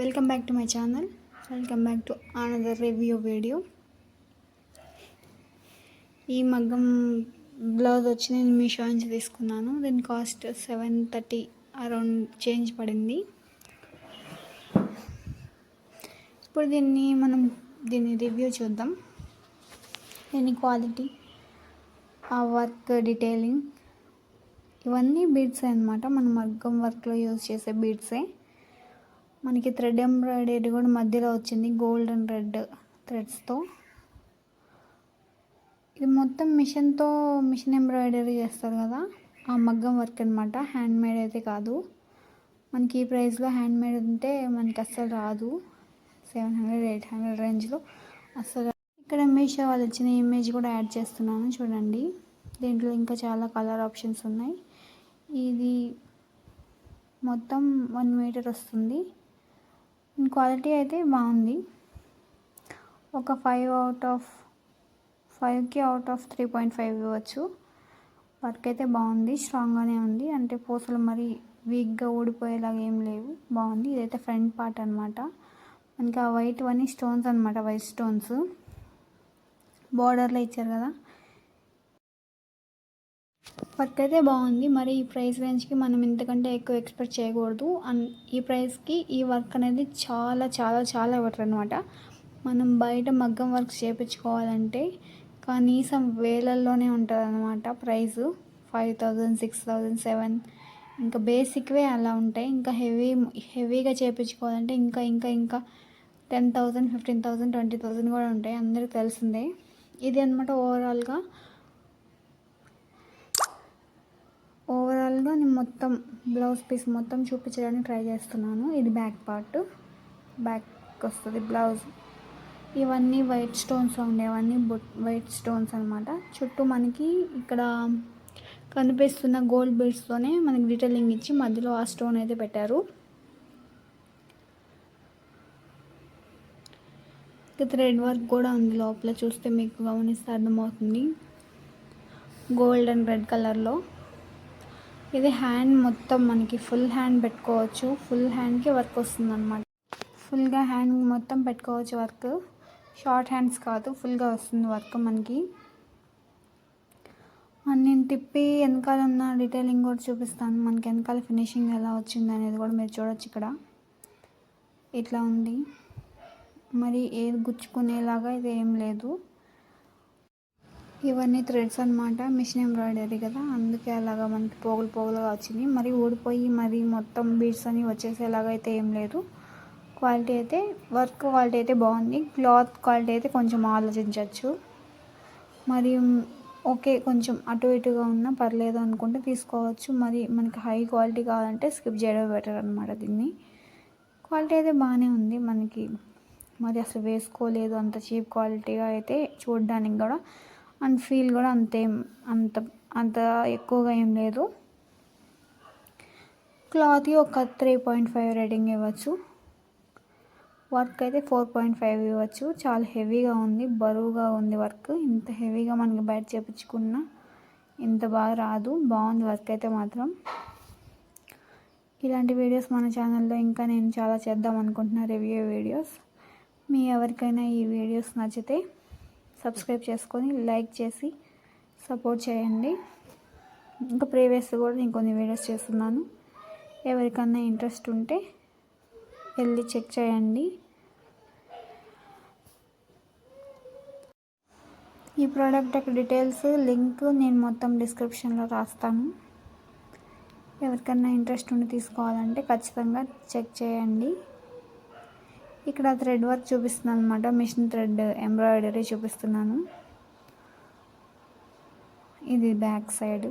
Welcome back to my channel. Welcome back to another review video. ఈ మగ్గం blouse వచ్చి నేను మీషో నుంచి తీసుకున్నాను. దీని కాస్ట్ 730 అరౌండ్ చేంజ్ పడింది. ఇప్పుడు దీన్ని రివ్యూ చూద్దాం. దీని క్వాలిటీ, ఆ వర్క్ డీటెయిలింగ్, ఇవన్నీ బీడ్సే అన్నమాట. మనం మగ్గం వర్క్లో యూజ్ చేసే బీడ్సే. మనకి థ్రెడ్ ఎంబ్రాయిడరీ కూడా మధ్యలో వచ్చింది గోల్డ్ అండ్ రెడ్ థ్రెడ్స్తో. ఇది మొత్తం మిషన్ ఎంబ్రాయిడరీ చేస్తారు కదా, ఆ మగ్గం వర్క్ అనమాట. హ్యాండ్ మేడ్ అయితే కాదు. మనకి ఈ ప్రైస్లో హ్యాండ్ మేడ్ ఉంటే మనకి అస్సలు రాదు. 700-800 రేంజ్లో అస్సలు. ఇక్కడ మీషో వాళ్ళు ఇచ్చిన ఇమేజ్ కూడా యాడ్ చేస్తున్నాను చూడండి. దీంట్లో ఇంకా చాలా కలర్ ఆప్షన్స్ ఉన్నాయి. ఇది మొత్తం 1 మీటర్ వస్తుంది. క్వాలిటీ అయితే బాగుంది. ఒక 5/5కి అవుట్ ఆఫ్ 3.5 ఇవ్వచ్చు. వర్క్ అయితే బాగుంది, స్ట్రాంగ్గానే ఉంది. అంటే పూసలు మరి వీక్గా ఊడిపోయేలాగా ఏం లేవు, బాగుంది. ఇదైతే ఫ్రంట్ పార్ట్ అనమాట. మనకి ఆ వైట్ అన్నీ స్టోన్స్ అనమాట, వైట్ స్టోన్స్ బార్డర్లో ఇచ్చారు కదా. వర్క్ అయితే బాగుంది. మరి ఈ ప్రైస్ రేంజ్కి మనం ఇంతకంటే ఎక్కువ ఎక్స్పెక్ట్ చేయకూడదు. ఈ ప్రైస్కి ఈ వర్క్ అనేది చాలా చాలా చాలా బెటర్ అనమాట. మనం బయట మగ్గం వర్క్ చేయించుకోవాలంటే కనీసం వేలల్లోనే ఉంటుంది అనమాట ప్రైస్. 5,000, 6,000, 7,000 ఇంకా బేసిక్వే అలా ఉంటాయి. ఇంకా హెవీగా చేయించుకోవాలంటే ఇంకా ఇంకా ఇంకా 10,000, 15,000, 20,000 కూడా ఉంటాయి. అందరికీ తెలిసిందే. ఇది అనమాట ఓవరాల్గా నేను మొత్తం బ్లౌజ్ పీస్ మొత్తం చూపించడానికి ట్రై చేస్తున్నాను. ఇది బ్యాక్ పార్ట్, బ్యాక్ వస్తుంది బ్లౌజ్. ఇవన్నీ వైట్ స్టోన్స్ ఉండేవన్నీ వైట్ స్టోన్స్ అనమాట. చుట్టూ మనకి ఇక్కడ కనిపిస్తున్న గోల్డ్ బీడ్స్తోనే మనకి డీటెయిలింగ్ ఇచ్చి మధ్యలో ఆ స్టోన్ అయితే పెట్టారు. థ్రెడ్ వర్క్ కూడా ఉంది లోపల, చూస్తే మీకు గమనిస్తే అర్థమవుతుంది. గోల్డ్ అండ్ రెడ్ కలర్లో. ఇది హ్యాండ్ మొత్తం మనకి ఫుల్ హ్యాండ్ పెట్టుకోవచ్చు. ఫుల్ హ్యాండ్కి వర్క్ వస్తుంది అనమాట. ఫుల్గా హ్యాండ్ మొత్తం పెట్టుకోవచ్చు వర్క్. షార్ట్ హ్యాండ్స్ కాదు, ఫుల్గా వస్తుంది వర్క్ మనకి. నేను తిప్పి వెనకాల ఉన్న డీటెయిలింగ్ కూడా చూపిస్తాను. మనకి వెనకాల ఫినిషింగ్ ఎలా వచ్చింది అనేది కూడా మీరు చూడొచ్చు. ఇక్కడ ఇట్లా ఉంది. మరి ఏది గుచ్చుకునేలాగా ఇది ఏం లేదు. ఇవన్నీ థ్రెడ్స్ అనమాట. మిషన్ ఎంబ్రాయిడరీ కదా, అందుకే అలాగా మనకి పోగులుగా వచ్చింది. మరి ఊడిపోయి మరి మొత్తం బీడ్స్ అని వచ్చేసేలాగా అయితే ఏం లేదు. క్వాలిటీ అయితే, వర్క్ క్వాలిటీ అయితే బాగుంది. క్లాత్ క్వాలిటీ అయితే కొంచెం ఆలోచించవచ్చు. మరి ఓకే, కొంచెం అటు ఇటుగా ఉన్నా పర్లేదు అనుకుంటే తీసుకోవచ్చు. మరి మనకి హై క్వాలిటీ కావాలంటే స్కిప్ చేయడం బెటర్ అనమాట. దీన్ని క్వాలిటీ అయితే బాగానే ఉంది మనకి. మరి అసలు వేసుకోలేదు అంత చీప్ క్వాలిటీగా అయితే చూడడానికి కూడా. అండ్ ఫీల్ కూడా అంత ఎక్కువగా ఏం లేదు. క్లాత్కి ఒక 3.5 రేటింగ్ ఇవ్వచ్చు. వర్క్ అయితే 4.5 ఇవ్వచ్చు. చాలా హెవీగా ఉంది, బరువుగా ఉంది వర్క్. ఇంత హెవీగా మనకి బయట చేయించుకున్నా ఇంత బాగా రాదు. బాగుంది వర్క్ అయితే మాత్రం. ఇలాంటి వీడియోస్ మన ఛానల్లో ఇంకా నేను చాలా చేద్దాం అనుకుంటున్నా, రివ్యూ వీడియోస్. మీ ఎవరికైనా ఈ వీడియోస్ నచ్చితే సబ్స్క్రైబ్ చేసుకొని లైక్ చేసి సపోర్ట్ చేయండి. ఇంకా ప్రీవియస్ కూడా నేను కొన్ని వీడియోస్ చేస్తున్నాను. ఎవరికన్నా ఇంట్రెస్ట్ ఉంటే వెళ్ళి చెక్ చేయండి. ఈ ప్రోడక్ట్ యొక్క డీటెయిల్స్ లింక్ నేను మొత్తం డిస్క్రిప్షన్లో రాస్తాను. ఎవరికన్నా ఇంట్రెస్ట్ ఉండి తీసుకోవాలంటే ఖచ్చితంగా చెక్ చేయండి. ఇక్కడ థ్రెడ్ వర్క్ చూపిస్తున్నాను అనమాట. మిషన్ థ్రెడ్ ఎంబ్రాయిడరీ చూపిస్తున్నాను. ఇది బ్యాక్ సైడ్.